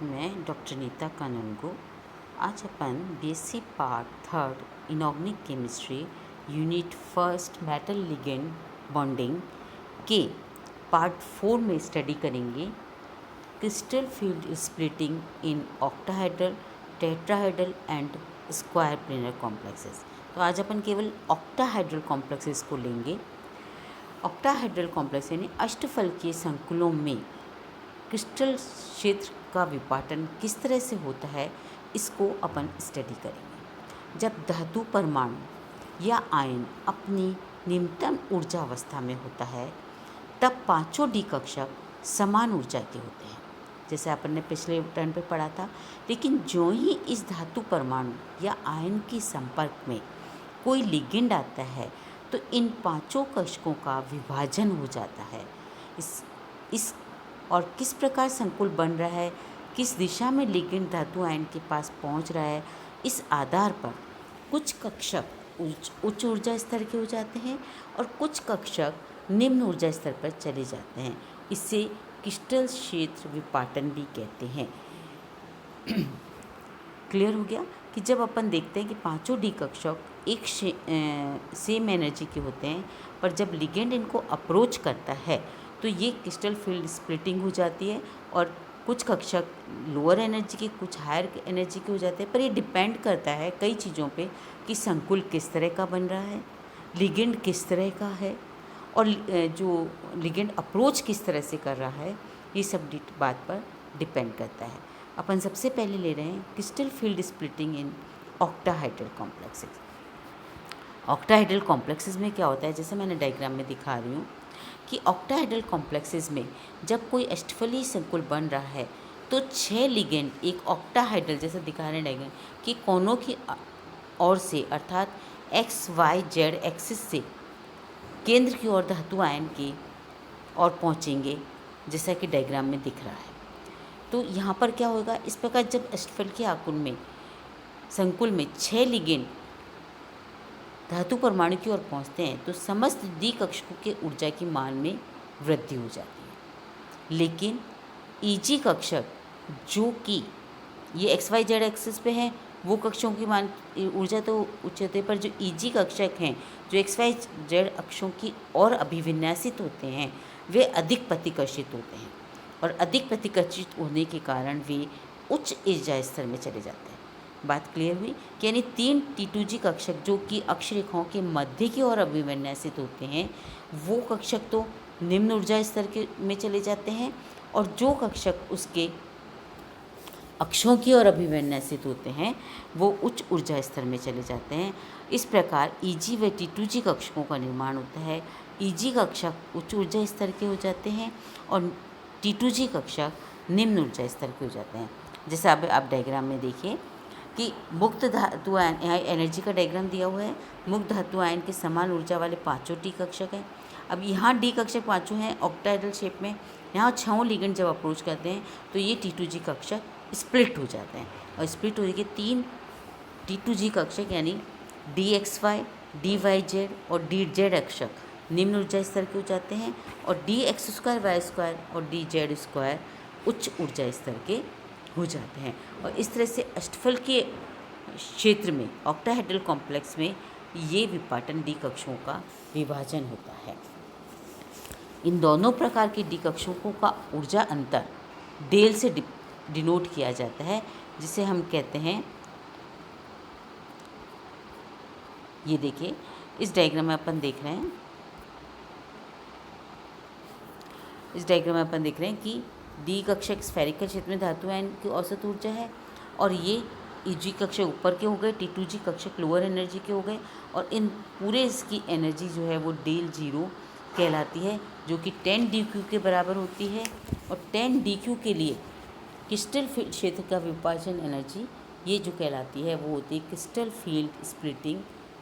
मैं डॉक्टर नीता कानूनगो। आज अपन BSc part third inorganic chemistry unit first metal ligand bonding के पार्ट 4 में स्टडी करेंगे crystal field splitting in octahedral, tetrahedral and square planar complexes. तो आज अपन केवल ऑक्टाहेड्रल कॉम्प्लेक्सेस को लेंगे। ऑक्टाहेड्रल कॉम्प्लेक्स यानी अष्टफलकीय संकुलों में क्रिस्टल क्षेत्र का विपाटन किस तरह से होता है, इसको अपन स्टडी करेंगे। जब धातु परमाणु या आयन अपनी निम्नतम ऊर्जा अवस्था में होता है तब पांचों डी कक्षक समान ऊर्जा के होते हैं, जैसे अपन ने पिछले टर्न पे पढ़ा था। लेकिन जो ही इस धातु परमाणु या आयन के संपर्क में कोई लिगेंड आता है तो इन पांचों कक्षकों का विभाजन हो जाता है। इस और किस प्रकार संकुल बन रहा है, किस दिशा में लिगेंड धातु आयन के पास पहुंच रहा है, इस आधार पर कुछ कक्षक उच्च ऊर्जा स्तर के हो जाते हैं और कुछ कक्षक निम्न ऊर्जा स्तर पर चले जाते हैं। इसे क्रिस्टल क्षेत्र विपाटन भी कहते हैं। क्लियर हो गया कि जब अपन देखते हैं कि पांचों डी कक्षक एक सेम एनर्जी के होते हैं, पर जब लिगेंड इनको अप्रोच करता है तो ये क्रिस्टल फील्ड स्प्लिटिंग हो जाती है और कुछ कक्षक लोअर एनर्जी के, कुछ हायर एनर्जी के हो जाते हैं। पर ये डिपेंड करता है कई चीज़ों पे कि संकुल किस तरह का बन रहा है, लिगेंड किस तरह का है और जो लिगेंड अप्रोच किस तरह से कर रहा है, ये सब बात पर डिपेंड करता है। अपन सबसे पहले ले रहे हैं crystal field splitting in octahedral complexes. Octahedral complexes में क्या होता है, जैसे मैंने डायग्राम में दिखा रही हूँ कि ऑक्टाहेड्रल कॉम्प्लेक्सेस में जब कोई अष्टफलीय संकुल बन रहा है तो 6 लिगेंड एक ऑक्टाहेड्रल, जैसे दिखा रहे हैं डायग्राम, कि कोनों की ओर से अर्थात एक्स वाई जेड एक्सिस से केंद्र की ओर धातु आयन की ओर पहुँचेंगे, जैसा कि डायग्राम में दिख रहा है। तो यहाँ पर क्या होगा, इस प्रकार जब अष्टफलकीय आकुल में संकुल में 6 लिगेंड धातु परमाणु की ओर पहुँचते हैं तो समस्त डी कक्षकों के ऊर्जा की मान में वृद्धि हो जाती है। लेकिन ईजी कक्षक, जो कि ये एक्स वाई जेड एक्सिस पे है, वो कक्षों की मान ऊर्जा तो उच्च होती है, पर जो ईजी कक्षक हैं जो एक्स वाई जेड अक्षों की ओर अभिविन्यासित होते हैं, वे अधिक प्रतिकर्षित होते हैं और अधिक प्रतिकर्षित होने के कारण वे उच्च ऊर्जा स्तर में चले जाते हैं। बात क्लियर हुई कि यानी 3 T2G कक्षक जो कि अक्षरेखाओं के मध्य की ओर अभिविन्यासित होते हैं, वो कक्षक तो निम्न ऊर्जा स्तर के में चले जाते हैं और जो कक्षक उसके अक्षों की ओर अभिविन्यासित होते हैं वो उच्च ऊर्जा स्तर में चले जाते हैं। इस प्रकार ईजी व T2G कक्षकों का निर्माण होता है। ईजी कक्षक उच्च ऊर्जा स्तर के हो जाते हैं और T2G कक्षक निम्न ऊर्जा स्तर के हो जाते हैं। जैसे आप डायग्राम में देखिए कि मुक्त धातु आयन, यहाँ एनर्जी का डायग्राम दिया हुआ है। मुक्त धातु आयन के समान ऊर्जा वाले पांचों डी कक्षक हैं। अब यहाँ डी कक्षक पांचों हैं ऑक्टाहेड्रल शेप में। यहाँ 6 लिगेंड जब अप्रोच करते हैं तो ये T2G कक्षक स्प्लिट हो जाते हैं और स्प्लिट होने के 3 T2G कक्षक यानी DXY, DYZ और DZ कक्षक निम्न ऊर्जा स्तर के हो जाते हैं और DX2 Y2 और DZ स्क्वायर उच्च ऊर्जा स्तर के हो जाते हैं। और इस तरह से अष्टफलकीय क्षेत्र में ऑक्टाहेड्रल कॉम्प्लेक्स में ये विपाटन डी कक्षों का विभाजन होता है। इन दोनों प्रकार के डी कक्षकों का ऊर्जा अंतर डेल से डिनोट किया जाता है, जिसे हम कहते हैं, ये देखिए इस डायग्राम में अपन देख रहे हैं, इस डायग्राम में अपन देख रहे हैं कि डी कक्षक स्फेरिकल क्षेत्र में धातु आयन की औसत ऊर्जा है और ये ईजी कक्षक ऊपर के हो गए, T2G कक्षक लोअर एनर्जी के हो गए और इन पूरे इसकी एनर्जी जो है वो डेल 0 कहलाती है, जो कि 10 DQ के बराबर होती है। और 10 DQ के लिए क्रिस्टल फील्ड क्षेत्र का विभाजन एनर्जी ये जो कहलाती है वो होती है क्रिस्टल फील्ड स्प्लिटिंग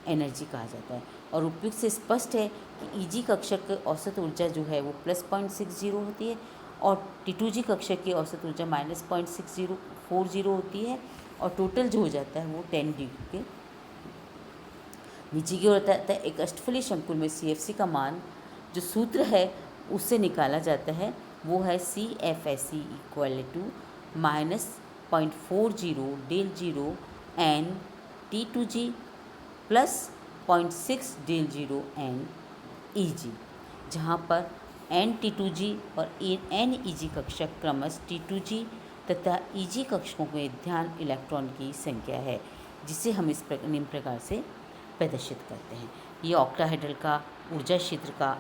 एनर्जी कहा जाता है। और उपयुक्त से स्पष्ट है कि ईजी कक्षक की औसत ऊर्जा जो है वो +0.60 होती है और T2G कक्षक की औसत ऊर्जा -0.6040 होती है और टोटल जो हो जाता है वो 10 DQ के नीचे की ओर होता है। एक अष्टफलीय संकुल में CFC का मान जो सूत्र है उससे निकाला जाता है वो है CFSE = -0.40 del 0 n T2g plus 0.6 del 0 n Eg, जहाँ पर n T2g और n Eg कक्षक क्रमश T2g तथा Eg कक्षकों में ध्यान इलेक्ट्रॉन की संख्या है, जिसे हम इस निम्न प्रकार से प्रदर्शित करते हैं। ये ऑक्टाहेड्रल का ऊर्जा क्षेत्र का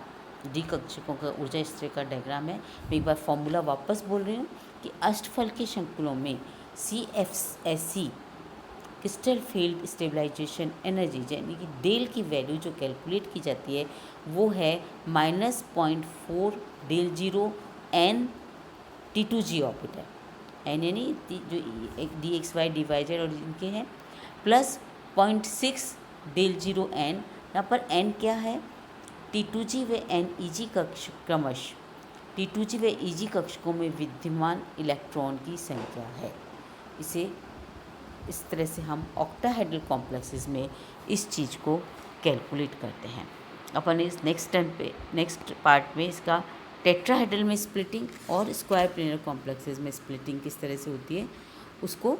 डी कक्षकों का ऊर्जा क्षेत्र का डायग्राम है। मैं एक बार फॉर्मूला वापस बोल रही हूँ कि अष्टफल के शंकुलों में CFSE crystal field stabilisation energy यानी कि डेल की वैल्यू जो कैलकुलेट की जाती है वो है -0.4 del 0 n T2g orbital, N यानी जो DXY DYZ और इनके हैं, प्लस 0.6 del 0 n, यहाँ पर n क्या है, T2g व NEG कक्ष क्रमश T2g व EG कक्षकों में विद्यमान इलेक्ट्रॉन की संख्या है। इसे इस तरह से हम ऑक्टाहेड्रल कॉम्प्लेक्सेस में इस चीज़ को कैलकुलेट करते हैं। अपन इस नेक्स्ट पार्ट में इसका टेट्राहेड्रल में स्प्लिटिंग और स्क्वायर प्लेनर कॉम्प्लेक्सेस में स्प्लिटिंग किस तरह से होती है उसको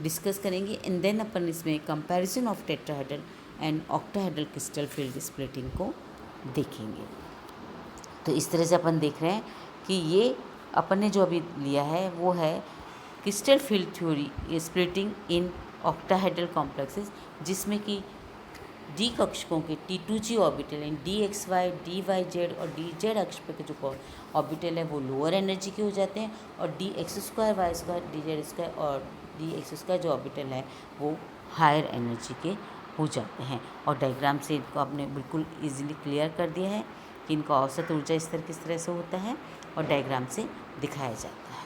डिस्कस करेंगे, एंड देन अपन इसमें comparison of tetrahedral and octahedral crystal field splitting को देखेंगे। तो इस तरह से अपन देख रहे हैं कि ये अपन ने जो अभी लिया है वो है crystal field theory splitting in octahedral complexes, जिसमें कि डी कक्षकों के T2g orbital and DXY DYZ और DZ अक्ष पर के जो ऑर्बिटल है वो लोअर एनर्जी के हो जाते हैं, और DX2 Y2 DZ2 और DX2 जो ऑर्बिटल है वो हायर एनर्जी के हो जाते हैं। और डायग्राम से इनको आपने बिल्कुल इजीली क्लियर कर दिया है कि इनका औसत ऊर्जा स्तर किस तरह से होता है और डायग्राम से दिखाया जाता है।